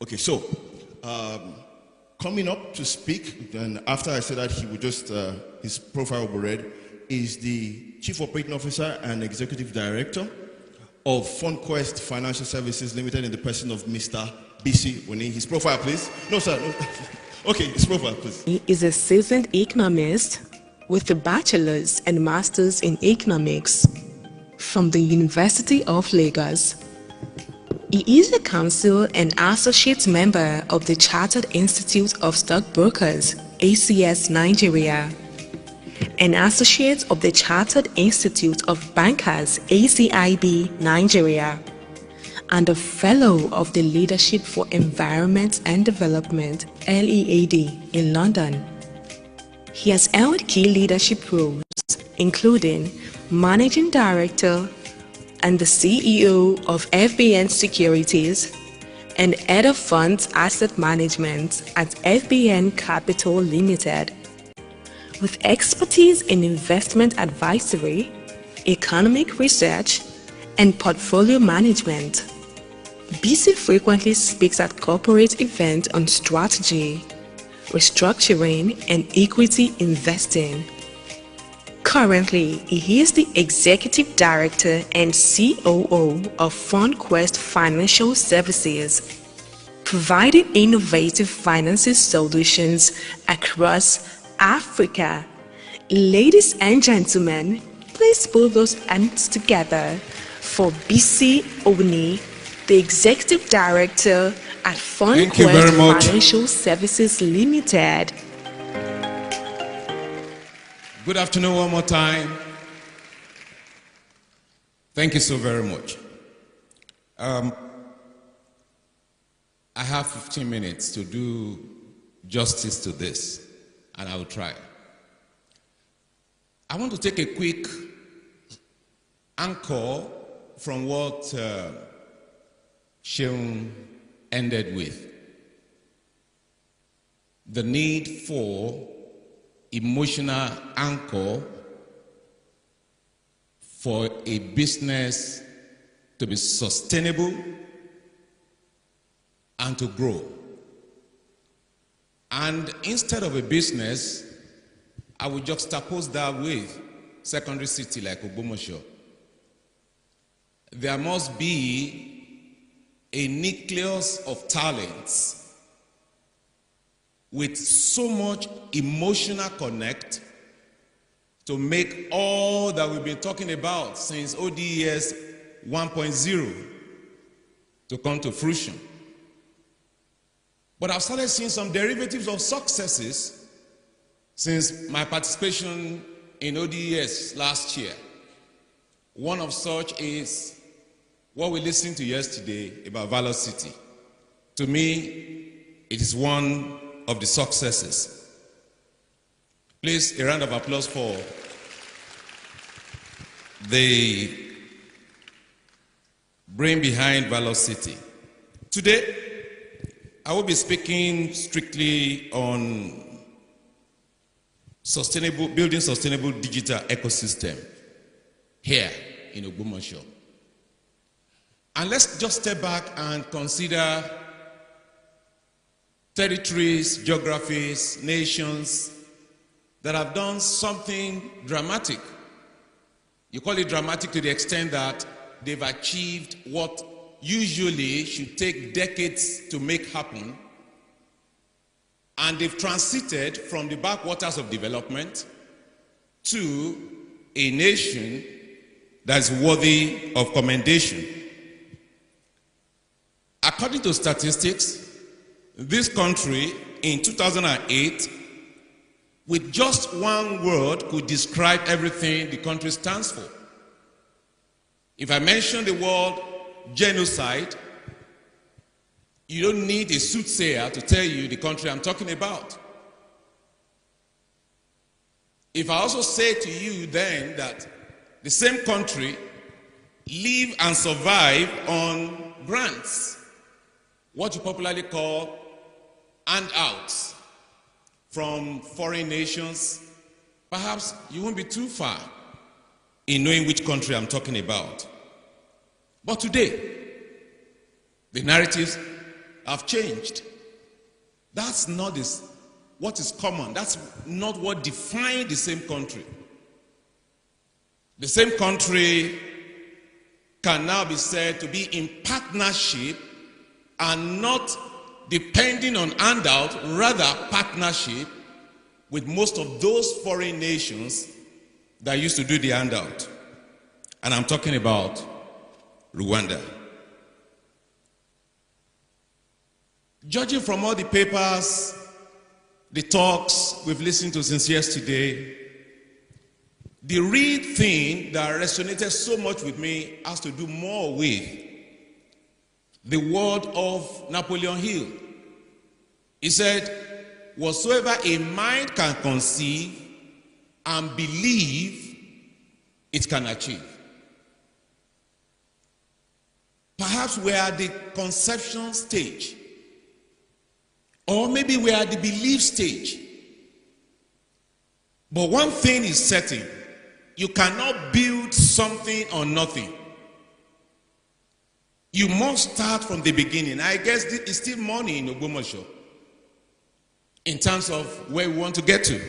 Okay, so coming up to speak, and after I said that he would just, his profile will be read, is the Chief Operating Officer and Executive Director of FundQuest Financial Services Limited in the person of Mr. Bisi. We need his profile, please. No, sir. No. Okay, his profile, please. He is a seasoned economist with a bachelor's and master's in economics from the University of Lagos. He is a counsel and associate member of the Chartered Institute of Stockbrokers, ACS Nigeria, an associate of the Chartered Institute of Bankers, ACIB Nigeria, and a fellow of the Leadership for Environment and Development, LEAD, in London. He has held key leadership roles, including Managing Director and the CEO of FBN Securities and Head of Funds Asset Management at FBN Capital Limited. With expertise in investment advisory, economic research, and portfolio management, Bisi frequently speaks at corporate events on strategy, restructuring, and equity investing. Currently, he is the Executive Director and COO of FundQuest Financial Services, providing innovative financing solutions across Africa. Ladies and gentlemen, please put those hands together for Bisi Oni, the Executive Director at FundQuest Financial Services Limited. Good afternoon one more time. Thank you so very much. I have 15 minutes to do justice to this, and I will try. I want to take a quick anchor from what Sheung ended with. The need for emotional anchor for a business to be sustainable and to grow. And instead of a business, I would juxtapose that with secondary city like Ogbomoso. There must be a nucleus of talents with so much emotional connect to make all that we've been talking about since ODS 1.0 to come to fruition. But I've started seeing some derivatives of successes since my participation in ODS last year. One of such is what we listened to yesterday about Valor City. To me, it is one of the successes. Please, a round of applause for the brain behind Valor City. Today, I will be speaking strictly on building sustainable digital ecosystem here in Ogbomoso. And let's just step back and consider territories, geographies, nations that have done something dramatic. You call it dramatic to the extent that they've achieved what usually should take decades to make happen, and they've transited from the backwaters of development to a nation that's worthy of commendation. According to statistics, this country in 2008, with just one word, could describe everything the country stands for. If I mention the word genocide, you don't need a soothsayer to tell you the country I'm talking about. If I also say to you then that the same country live and survive on grants, what you popularly call handouts from foreign nations, perhaps you won't be too far in knowing which country I'm talking about. But today, the narratives have changed. That's not what is common. That's not what defines the same country. The same country can now be said to be in partnership and not depending on handout, rather partnership with most of those foreign nations that used to do the handout. And I'm talking about Rwanda. Judging from all the papers, the talks we've listened to since yesterday, the real thing that resonated so much with me has to do more with the word of Napoleon Hill. He said, whatsoever a mind can conceive and believe, it can achieve. Perhaps we're at the conception stage, or maybe we're at the belief stage. But one thing is certain: you cannot build something on nothing. You must start from the beginning. I guess it's still money in Ogbomoso in terms of where we want to get to.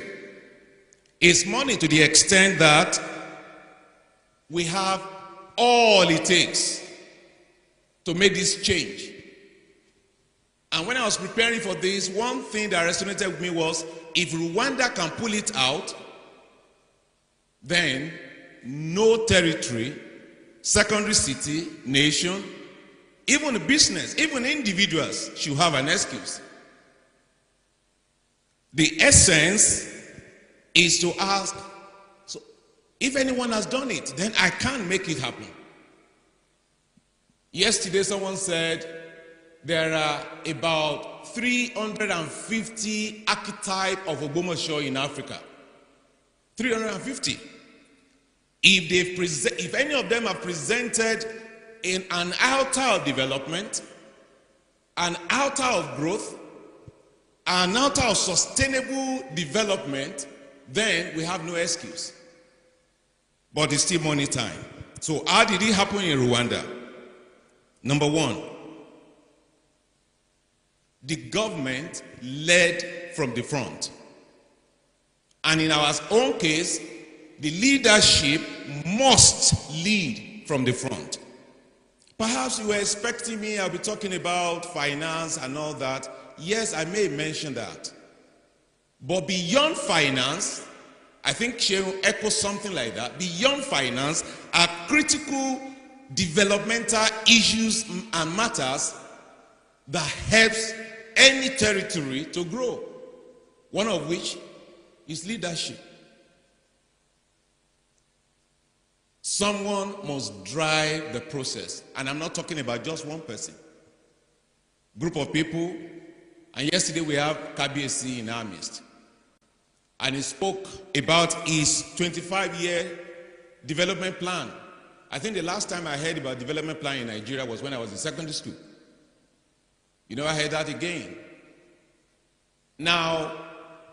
It's money to the extent that we have all it takes to make this change. And when I was preparing for this, one thing that resonated with me was, if Rwanda can pull it out, then no territory, secondary city, nation, even business, even individuals should have an excuse. The essence is to ask, so if anyone has done it, then I can make it happen. Yesterday someone said there are about 350 archetypes of Ogbomoso in Africa. 350. If any of them are presented in an altar of development, an altar of growth, an altar of sustainable development, then we have no excuse. But it's still money time. So how did it happen in Rwanda? Number one, the government led from the front. And in our own case, the leadership must lead from the front. Perhaps you were expecting me, I'll be talking about finance and all that. Yes, I may mention that. But beyond finance, I think she will echo something like that. Beyond finance are critical developmental issues and matters that helps any territory to grow. One of which is leadership. Someone must drive the process. And I'm not talking about just one person. Group of people. And yesterday we have Bisi in our midst. And he spoke about his 25-year development plan. I think the last time I heard about development plan in Nigeria was when I was in secondary school. You know, I heard that again. Now,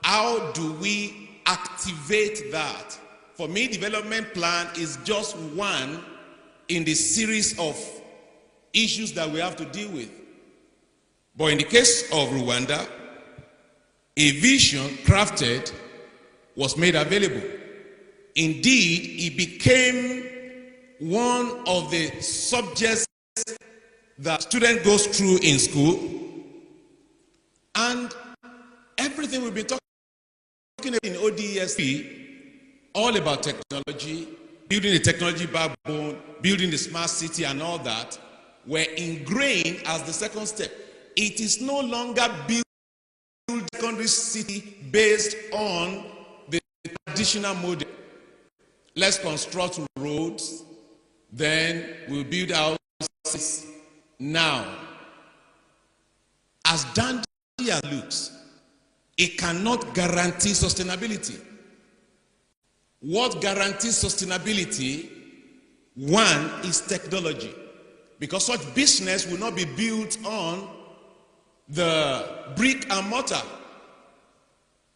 how do we activate that? For me, development plan is just one in the series of issues that we have to deal with. But in the case of Rwanda, a vision crafted was made available. Indeed, it became one of the subjects that student goes through in school. And everything we've been talking about in ODSP, all about technology, building the technology backbone, building the smart city and all that, were ingrained as the second step. It is no longer build secondary city based on the traditional model. Let's construct roads, then we'll build houses. Now, as dandy as it looks, it cannot guarantee sustainability. What guarantees sustainability? One is technology. Because such business will not be built on the brick and mortar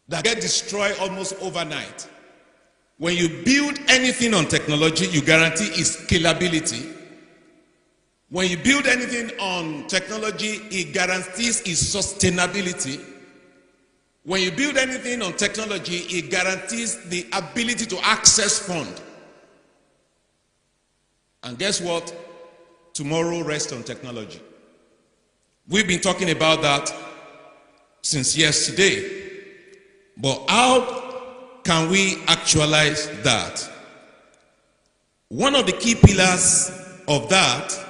that get destroyed almost overnight. When you build anything on technology, you guarantee its scalability. When you build anything on technology, it guarantees its sustainability. When you build anything on technology, it guarantees the ability to access funds. And guess what? Tomorrow rests on technology. We've been talking about that since yesterday. But how can we actualize that? One of the key pillars of that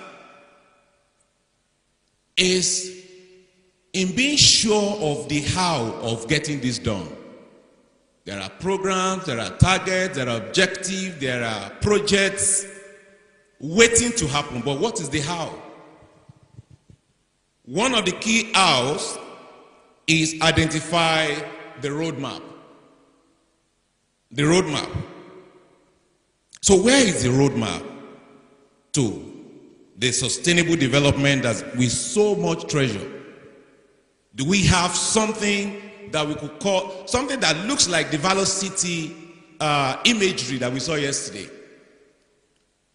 is in being sure of the how of getting this done. There are programs, there are targets, there are objectives, there are projects waiting to happen. But what is the how? One of the key hows is identify the roadmap. The roadmap. So where is the roadmap to the sustainable development that we so much treasure? Do we have something that we could call, something that looks like the Velocity imagery that we saw yesterday?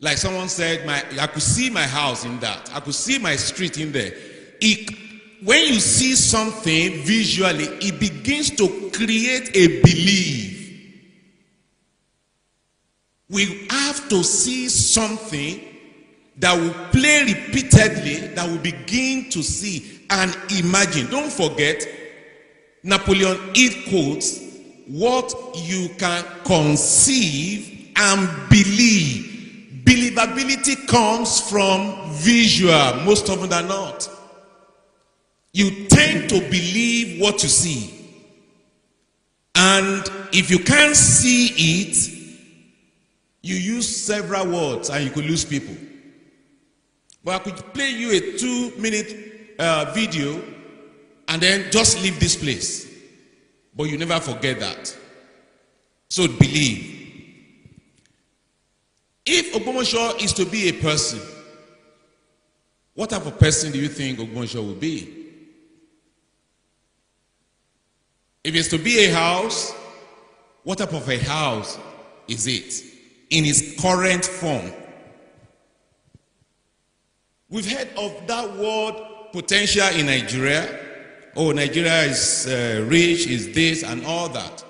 Like someone said, I could see my house in that. I could see my street in there. When you see something visually, it begins to create a belief. We have to see something that will play repeatedly, that will begin to see and imagine. Don't forget, Napoleon Hill quotes, what you can conceive and believe. Believability comes from visual, most often than not. You tend to believe what you see. And if you can't see it, you use several words and you could lose people. But I could play you a 2-minute video and then just leave this place. But you never forget that. So believe. If Ogbomoso is to be a person, what type of person do you think Ogbomoso will be? If it's to be a house, what type of a house is it in its current form? We've heard of that word potential in Nigeria. Oh, Nigeria is rich, is this and all that.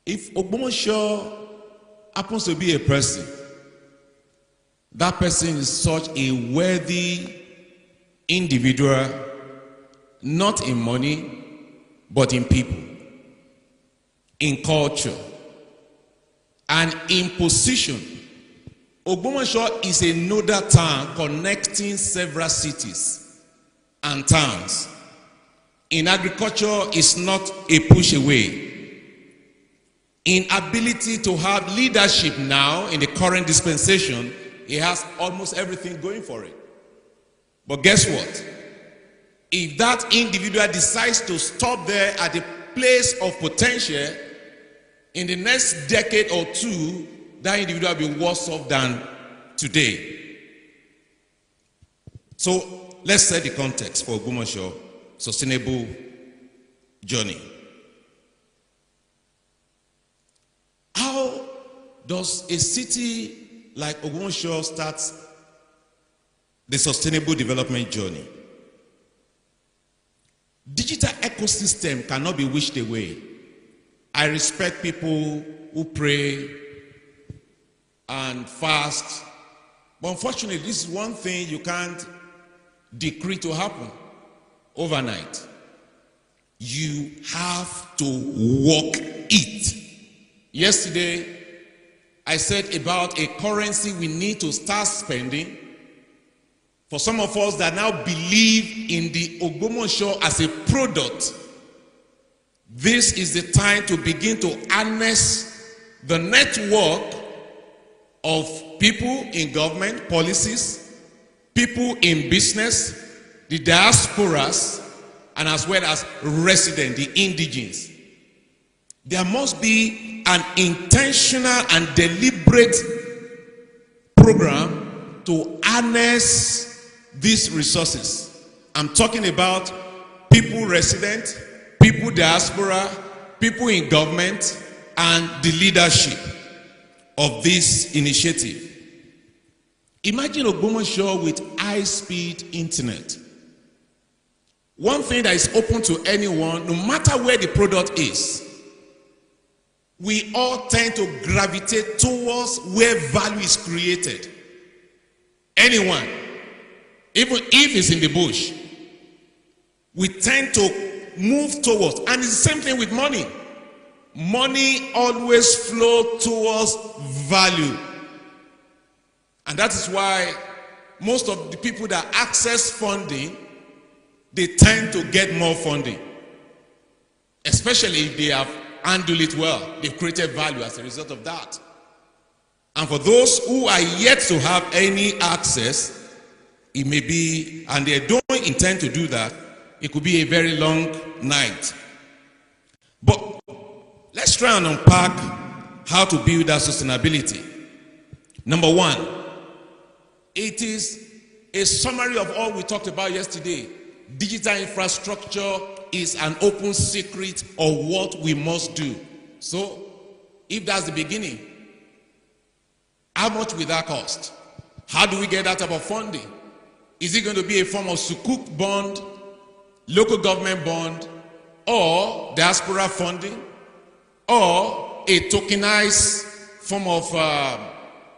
If Ogbomoso happens to be a person, that person is such a worthy individual, not in money, but in people, in culture, and in position. Ogbomoso is a nodal town connecting several cities and towns. In agriculture, it's not a push away. In ability to have leadership now, in the current dispensation, he has almost everything going for it. But guess what? If that individual decides to stop there at the place of potential, in the next decade or two, that individual will be worse off than today. So let's set the context for Ogbomoso sustainable journey. How does a city like Ogbomoso start the sustainable development journey? Digital ecosystem cannot be wished away. I respect people who pray and fast, but unfortunately, this is one thing you can't decree to happen overnight. You have to walk it. Yesterday, I said about a currency we need to start spending. For some of us that now believe in the Ogbomoso as a product, this is the time to begin to harness the network of people in government policies, people in business, the diasporas, and as well as residents, the indigenes. There must be an intentional and deliberate program to harness these resources. I'm talking about people resident, people diaspora, people in government, and the leadership of this initiative. Imagine Ogbomoso with high-speed internet. One thing that is open to anyone, no matter where the product is, we all tend to gravitate towards where value is created. Anyone, even if it's in the bush, we tend to move towards, and it's the same thing with money. Money always flows towards value. And that is why most of the people that access funding, they tend to get more funding. Especially if they have handled it well. They've created value as a result of that. And for those who are yet to have any access, it may be, and they don't intend to do that, it could be a very long night. But let's try and unpack how to build that sustainability. Number one, it is a summary of all we talked about yesterday. Digital infrastructure is an open secret of what we must do. So, if that's the beginning, how much will that cost? How do we get that type of funding? Is it going to be a form of sukuk bond, local government bond, or diaspora funding, or a tokenized form of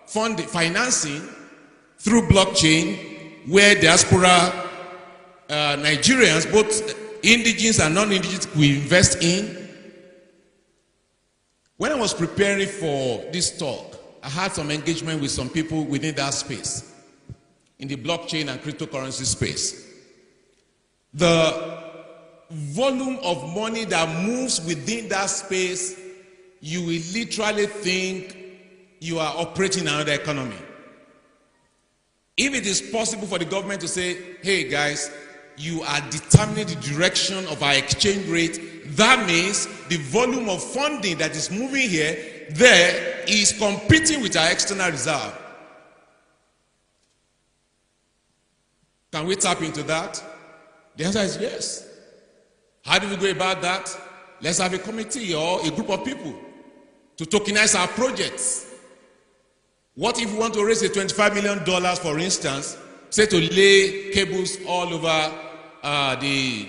funding, financing through blockchain, where diaspora Nigerians, both indigenous and non-indigenous, will invest in? When I was preparing for this talk, I had some engagement with some people within that space, in the blockchain and cryptocurrency space. The volume of money that moves within that space, you will literally think you are operating another economy. If it is possible for the government to say, hey guys, you are determining the direction of our exchange rate, that means the volume of funding that is moving here, there, is competing with our external reserve. Can we tap into that? The answer is yes. How do we go about that? Let's have a committee or a group of people to tokenize our projects. What if we want to raise a $25 million, for instance, say to lay cables all over the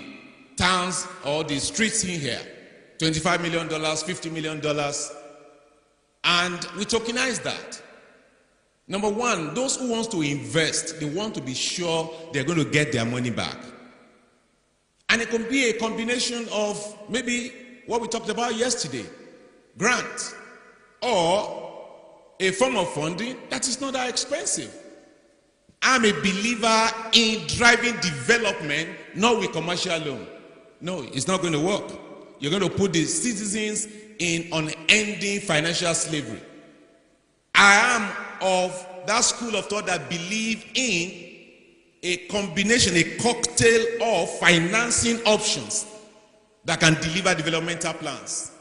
towns or the streets in here? $25 million, $50 million, and we tokenize that. Number one, those who want to invest, they want to be sure they're going to get their money back. And it can be a combination of maybe what we talked about yesterday, grant, or a form of funding that is not that expensive. I'm a believer in driving development, not with commercial loan. No, it's not going to work. You're going to put the citizens in unending financial slavery. I am of that school of thought that believe in a combination, a cocktail of financing options that can deliver developmental plans.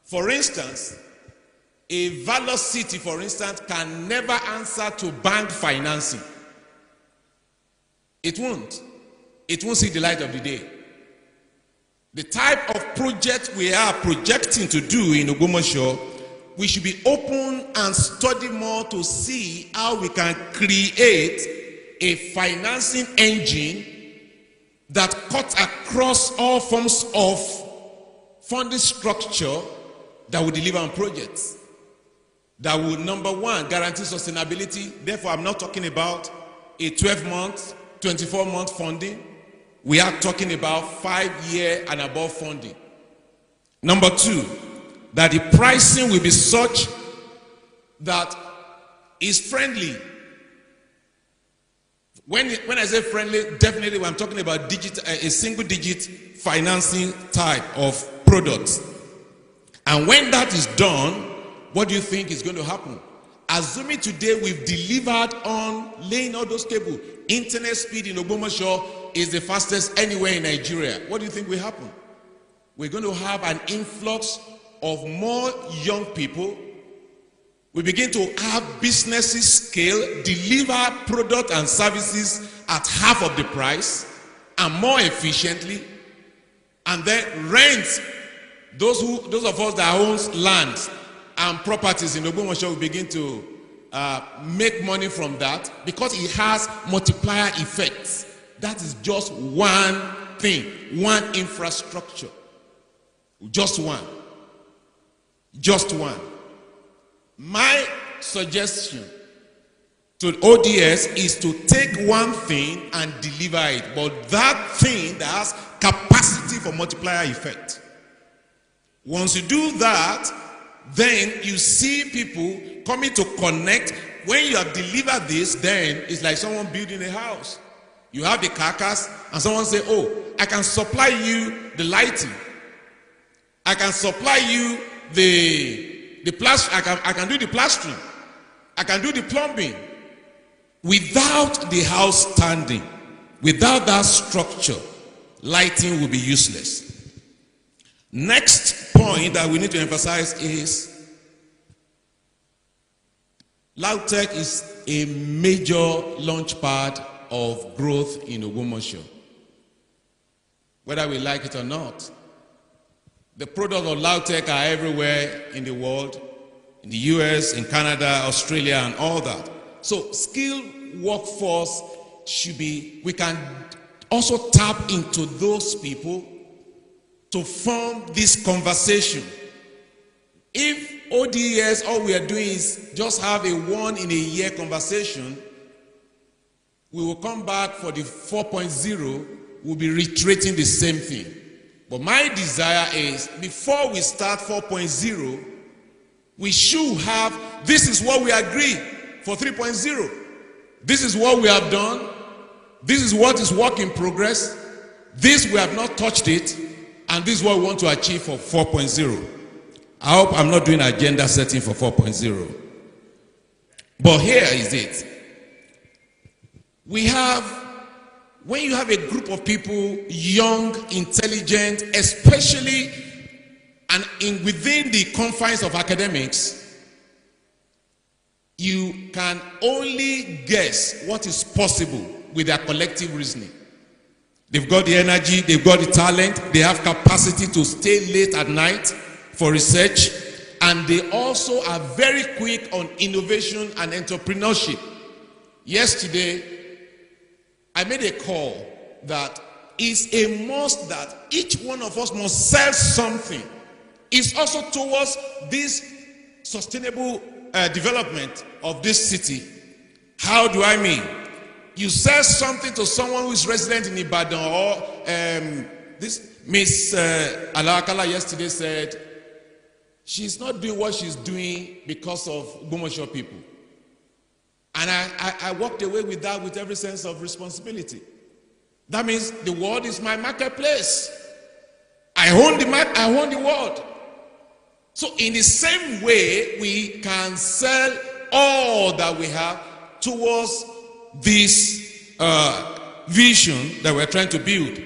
For instance, a Valor City, for instance, can never answer to bank financing. It won't. It won't see the light of the day. The type of project we are projecting to do in Ogbomoso, we should be open and study more to see how we can create a financing engine that cuts across all forms of funding structure that will deliver on projects. That will, number one, guarantee sustainability. Therefore, I'm not talking about a 12-month, 24-month funding. We are talking about 5-year and above funding. Number two, that the pricing will be such that is friendly. When I say friendly, definitely I'm talking about a single-digit financing type of products. And when that is done, what do you think is going to happen? Assuming today we've delivered on laying all those cables, internet speed in Ogbomoso is the fastest anywhere in Nigeria. What do you think will happen? We're going to have an influx of more young people. We begin to have businesses scale, deliver products and services at half of the price and more efficiently, and then rent. Those of us that own land and properties in Ogbomoso will begin to make money from that because it has multiplier effects. That is just one thing, one infrastructure. Just one. Just one. My suggestion to ODS is to take one thing and deliver it, but that thing that has capacity for multiplier effect. Once you do that, then you see people coming to connect. When you have delivered this, then it's like someone building a house. You have the carcass, and someone say, oh, I can supply you the lighting. I can supply you the plaster. I can do the plastering. I can do the plumbing. Without the house standing, without that structure, lighting will be useless. Next point that we need to emphasize is LAUTECH is a major launch pad of growth in Ogbomoso, whether we like it or not. The products of LAUTECH are everywhere in the world, in the US, in Canada, Australia, and all that. So skilled workforce should be, we can also tap into those people to form this conversation. If ODS, all we are doing is just have a one-in-a-year conversation, we will come back for the 4.0, we'll be reiterating the same thing. But my desire is, before we start 4.0, we should have, this is what we agree for 3.0. This is what we have done. This is what is work in progress. This we have not touched it. And this is what we want to achieve for 4.0. I hope I'm not doing agenda setting for 4.0. But here is it. We have, when you have a group of people, young, intelligent, especially and within the confines of academics, you can only guess what is possible with their collective reasoning. They've got the energy, they've got the talent, they have capacity to stay late at night for research, and they also are very quick on innovation and entrepreneurship. Yesterday, I made a call that is a must that each one of us must sell something. It's also towards this sustainable development of this city. How do I mean? You sell something to someone who is resident in Ibadan, or this Miss Alakala yesterday said she's not doing what she's doing because of Ogbomoso people. And I walked away with that with every sense of responsibility. That means the world is my marketplace. I own the world. So in the same way, we can sell all that we have towards this vision that we're trying to build.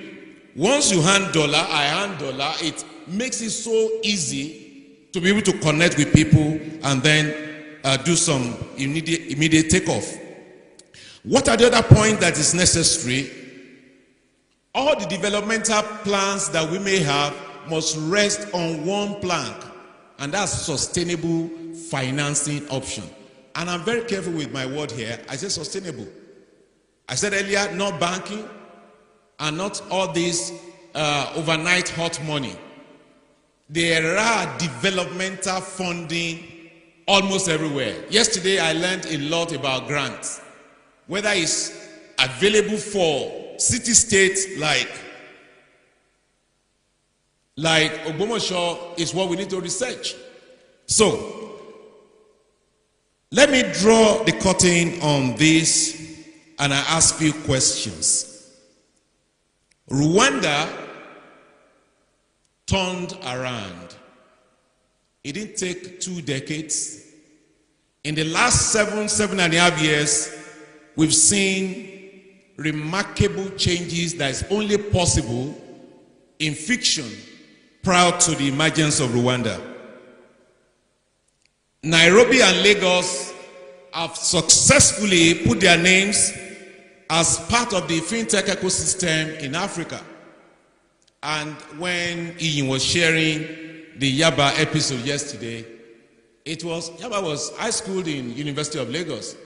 Once you hand dollar, I hand dollar, it makes it so easy to be able to connect with people and then do some immediate takeoff. What are the other points that is necessary? All the developmental plans that we may have must rest on one plank, and that's sustainable financing option. And I'm very careful with my word here. I said sustainable. I said earlier, not banking and not all this overnight hot money. There are developmental funding almost everywhere. Yesterday, I learned a lot about grants, whether it's available for city-states like Ogbomoso is what we need to research. So, let me draw the curtain on this and I ask you questions. Rwanda turned around. It didn't take 2 decades. In the last 7.5 years, we've seen remarkable changes that is only possible in fiction prior to the emergence of Rwanda. Nairobi and Lagos have successfully put their names as part of the fintech ecosystem in Africa. And when Ian was sharing the Yaba episode yesterday, I schooled in University of Lagos.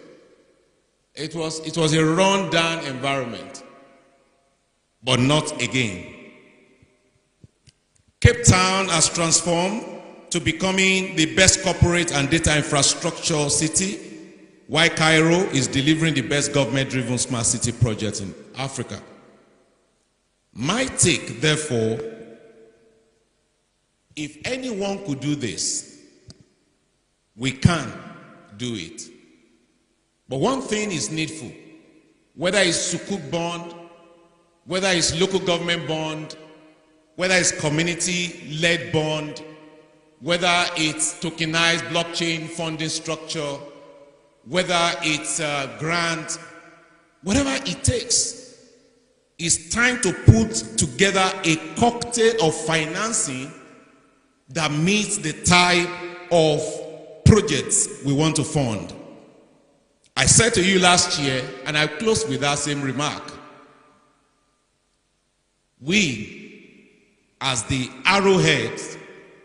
It was a run-down environment, but not again. Cape Town has transformed to becoming the best corporate and data infrastructure city, while Cairo is delivering the best government-driven smart city projects in Africa. My take, therefore, if anyone could do this, we can do it. But one thing is needful, whether it's Sukuk bond, whether it's local government bond, whether it's community-led bond, whether it's tokenized blockchain funding structure, whether it's a grant, whatever it takes, it's time to put together a cocktail of financing that meets the type of projects we want to fund. I said to you last year, and I closed with that same remark, we, as the arrowhead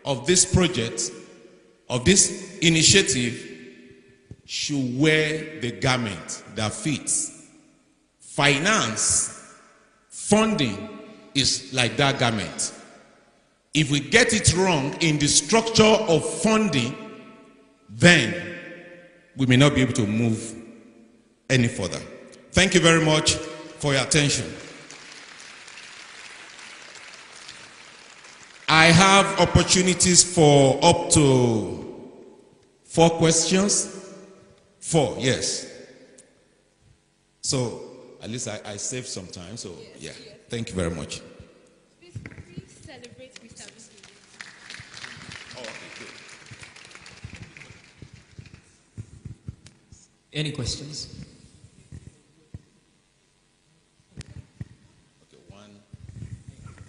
of this project, of this initiative, should wear the garment that fits. Finance, funding is like that garment. If we get it wrong in the structure of funding, then we may not be able to move any further. Thank you very much for your attention. I have opportunities for up to 4 questions. 4, yes. So at least I saved some time, so yeah. Thank you very much. Please celebrate Mr. Bisi. Oh, okay, good. Any questions? Okay, one,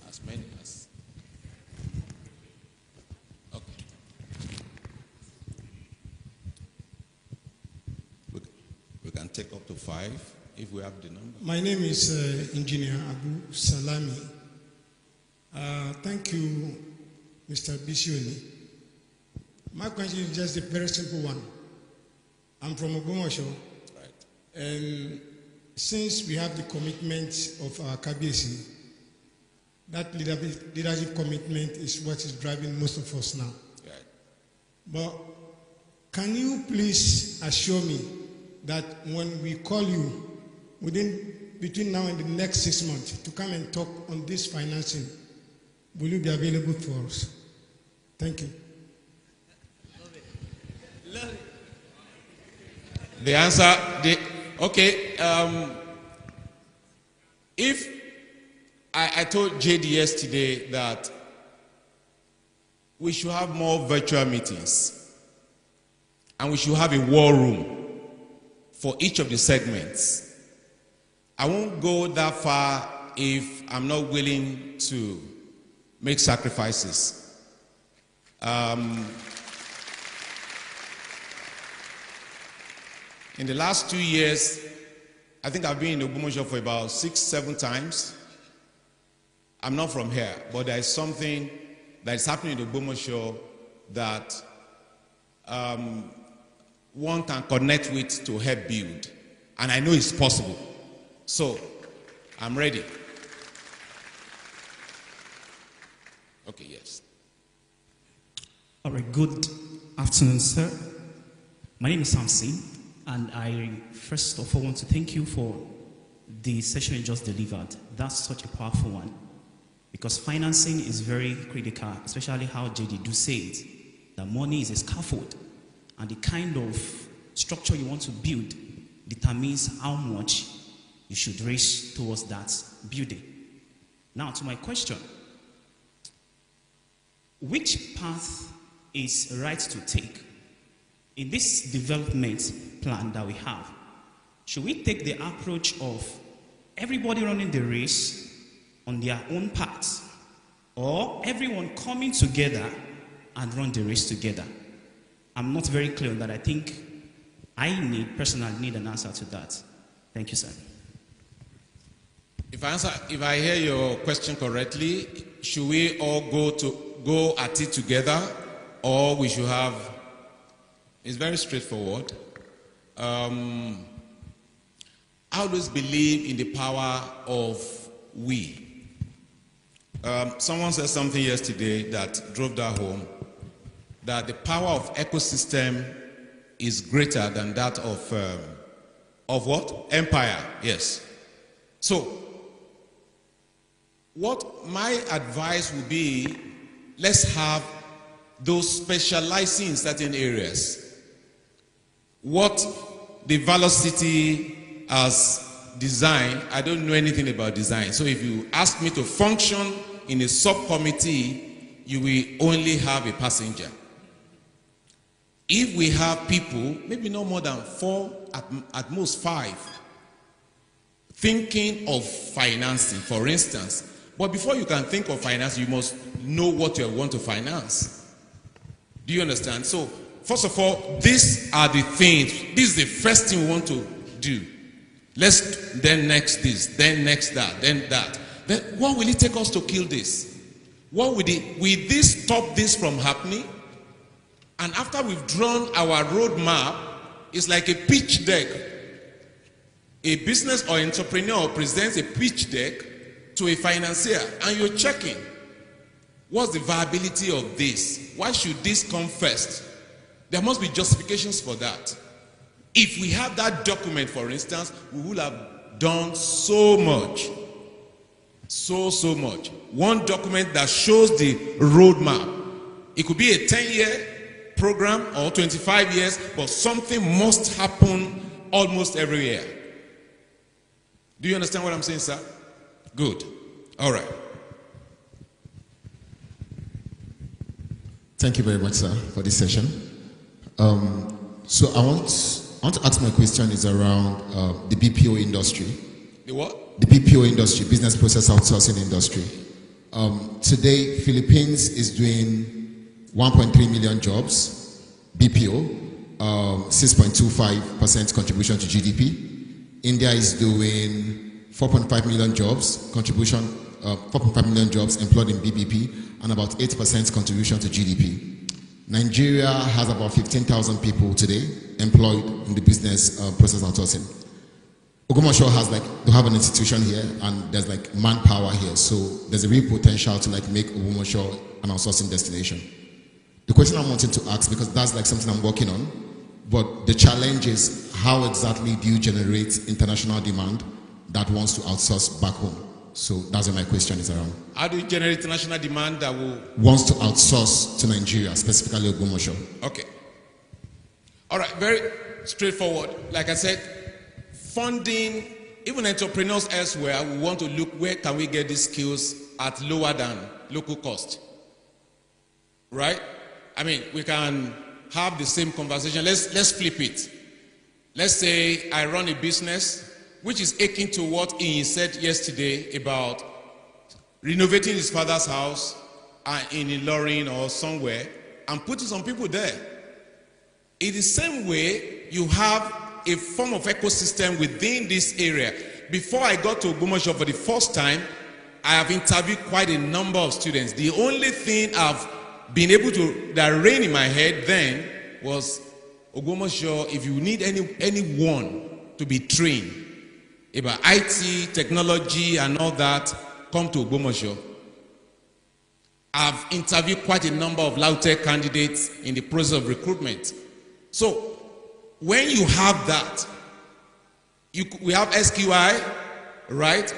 as many as. Okay. We can take up to 5 if we have the number. My name is Engineer Abu Salami. Thank you, Mr. Bisi. My question is just a very simple one. I'm from Ogbomoso, Right. and since we have the commitment of our Kabiyesi, that leadership commitment is what is driving most of us now. Right. But can you please assure me that when we call you between now and the next 6 months to come and talk on this financing, will you be available for us? Thank you. The answer, okay, if I told JD yesterday that we should have more virtual meetings and we should have a war room for each of the segments. I won't go that far if I'm not willing to make sacrifices. In the last 2 years, I think I've been in Ogbomoso for about 6, 7 times. I'm not from here, but there is something that is happening in Ogbomoso that one can connect with to help build. And I know it's possible. So, I'm ready. Okay, yes. All right, good afternoon, sir. My name is Samson, and I first of all want to thank you for the session you just delivered. That's such a powerful one, because financing is very critical, especially how JD do say it, that money is a scaffold, and the kind of structure you want to build determines how much you should raise towards that building. Now to my question. Which path is right to take in this development plan that we have? Should we take the approach of everybody running the race on their own path, or everyone coming together and run the race together? I'm not very clear on that. I think I personally need an answer to that. Thank you, sir. If I hear your question correctly, should we all go at it together, or we should have It's very straightforward. I always believe in the power of we. Someone said something yesterday that drove that home, that the power of ecosystem is greater than that of what? Empire, yes. So, what my advice would be, let's have those specializing in certain areas. What the Velocity has designed, I don't know anything about design. So if you ask me to function in a subcommittee, you will only have a passenger. If we have people, maybe no more than 4, at most 5, thinking of financing, for instance. But before you can think of finance, you must know what you want to finance. Do you understand? So, first of all, these are the things. This is the first thing we want to do. Let's then next this, then next that, then that. Then what will it take us to kill this? What will this stop this from happening? And after we've drawn our roadmap, it's like a pitch deck. A business or entrepreneur presents a pitch deck to a financier, and you're checking, what's the viability of this? Why should this come first? There must be justifications for that. If we have that document, for instance, we will have done so much. So much. One document that shows the roadmap. It could be a 10-year program or 25 years, but something must happen almost every year. Do you understand what I'm saying, sir? Good. All right. Thank you very much, sir, for this session. So I want to ask my question is around the BPO industry. The what? The BPO industry, business process outsourcing industry. Today, Philippines is doing 1.3 million jobs, BPO, 6.25% contribution to GDP. India is doing 4.5 million jobs, contribution, 4.5 million jobs employed in BBP, and about 8% contribution to GDP. Nigeria has about 15,000 people today employed in the business process outsourcing. Ogbomoso they have an institution here, and there's manpower here, so there's a real potential to make Ogbomoso an outsourcing destination. The question I'm wanting to ask, because that's something I'm working on, but the challenge is how exactly do you generate international demand that wants to outsource back home? So that's what my question is around. How do you generate international demand that wants to outsource to Nigeria, specifically Ogbomoso? Okay. All right, very straightforward. Like I said, funding, even entrepreneurs elsewhere, we want to look where can we get these skills at lower than local cost. Right? I mean, we can have the same conversation. Let's flip it. Let's say I run a business which is akin to what he said yesterday about renovating his father's house in Ilorin or somewhere and putting some people there. In the same way, you have a form of ecosystem within this area. Before I got to Ogbomoso for the first time, I have interviewed quite a number of students. The only thing I've been able to, that ran in my head then was, Ogbomoso, if you need anyone to be trained about IT, technology, and all that, come to Ogbomoso. I've interviewed quite a number of LAUTECH candidates in the process of recruitment. So, when you have that, we have SQI, right?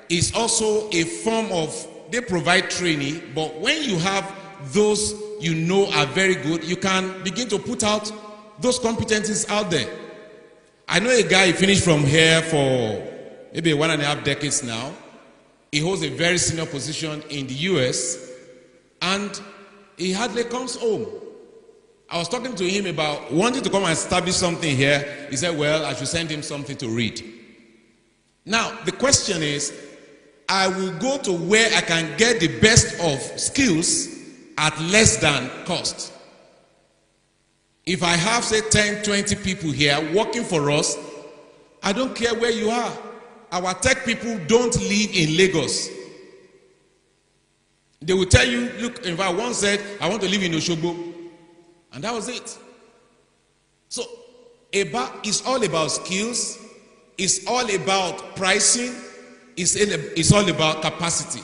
It's also a form of, they provide training, but when you have those you know are very good, you can begin to put out those competencies out there. I know a guy, he finished from here for maybe 1.5 decades now. He holds a very senior position in the US, and he hardly comes home. I was talking to him about wanting to come and establish something here. He said, well, I should send him something to read. Now, the question is, I will go to where I can get the best of skills at less than cost. If I have, say, 10, 20 people here working for us, I don't care where you are. Our tech people don't live in Lagos. They will tell you, look, in fact, one said, I want to live in Oshogbo. And that was it. So it's all about skills, it's all about pricing, it's all about capacity.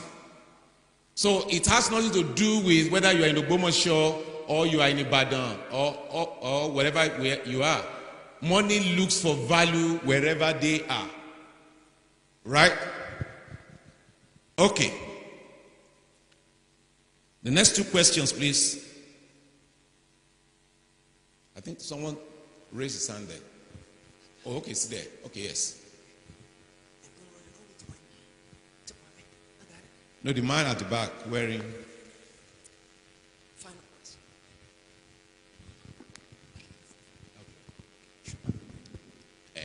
So it has nothing to do with whether you are in Ogbomoso or you are in Ibadan or wherever where you are. Money looks for value wherever they are. Right? Okay. The next two questions, please. I think someone raised his hand there. Oh, okay, it's there. Okay, yes. No, the man at the back wearing.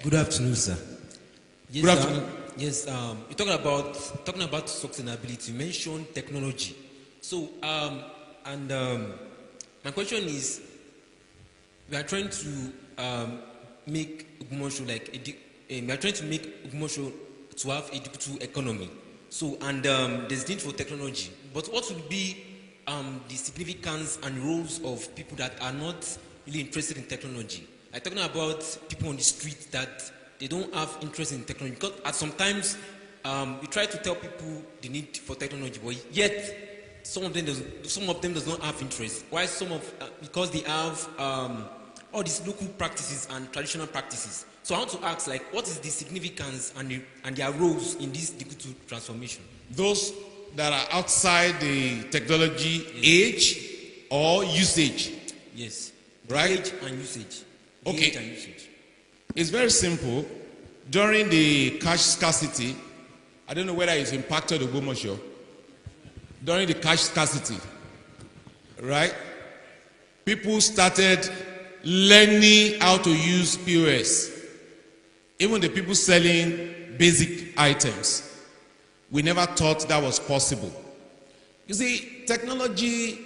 Good afternoon, sir. Yes, Good afternoon. You're talking about sustainability. You mentioned technology. So, my question is, we are trying to make Ogbomoso we are trying to make Ogbomoso to have a digital economy. So, and there's need for technology. But what would be the significance and roles of people that are not really interested in technology? I'm talking about people on the street that they don't have interest in technology. Because at sometimes we try to tell people the need for technology, but yet some of them does not have interest. Why because they have all these local practices and traditional practices. So I want to ask, what is the significance and their roles in this digital transformation? Those that are outside the technology age or usage. Yes. Right? Age and usage. Okay. Age and usage. It's very simple. During the cash scarcity, I don't know whether it's impacted Ogbomoso. During the cash scarcity, right? People started learning how to use POS. Even the people selling basic items. We never thought that was possible. You see, technology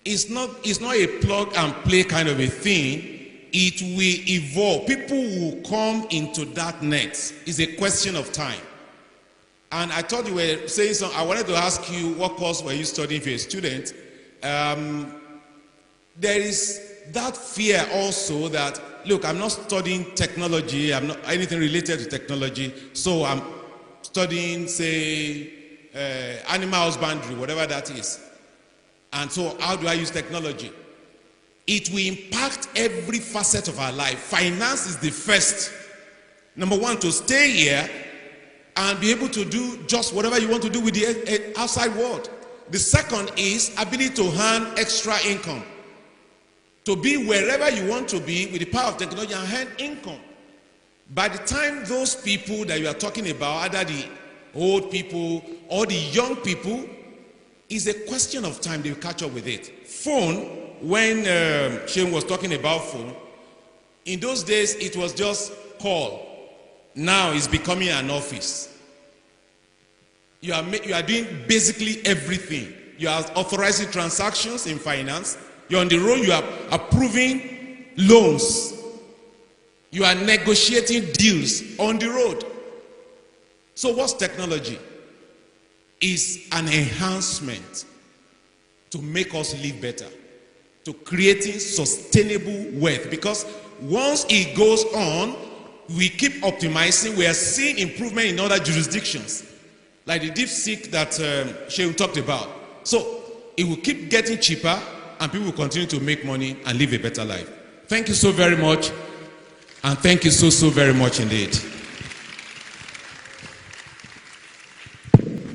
is not a plug and play kind of a thing. It will evolve. People will come into that net. It's a question of time. And I thought you were saying something. I wanted to ask you, what course were you studying if you're a student? There is that fear also that, look, I'm not studying technology, I'm not anything related to technology, so I'm studying, say, animal husbandry, whatever that is. And so how do I use technology? It will impact every facet of our life. Finance is the first. Number one, to stay here and be able to do just whatever you want to do with the outside world. The second is ability to earn extra income. To be wherever you want to be with the power of technology and earn income. By the time those people that you are talking about, either the old people or the young people, is a question of time they will catch up with it. Phone, when Shane was talking about phone, in those days it was just call. Now it's becoming an office. You are doing basically everything. You are authorizing transactions in finance. You're on the road, you are approving loans. You are negotiating deals on the road. So what's technology? Is an enhancement to make us live better, to creating sustainable wealth. Because once it goes on, we keep optimizing. We are seeing improvement in other jurisdictions, like the DeepSeek that Shehu talked about. So it will keep getting cheaper, and people will continue to make money and live a better life. Thank you so very much, and thank you so very much indeed.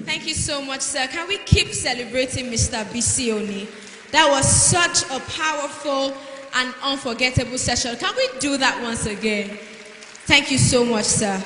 Thank you so much, sir. Can we keep celebrating Mr. Bisi? That was such a powerful and unforgettable session. Can we do that once again? Thank you so much, sir.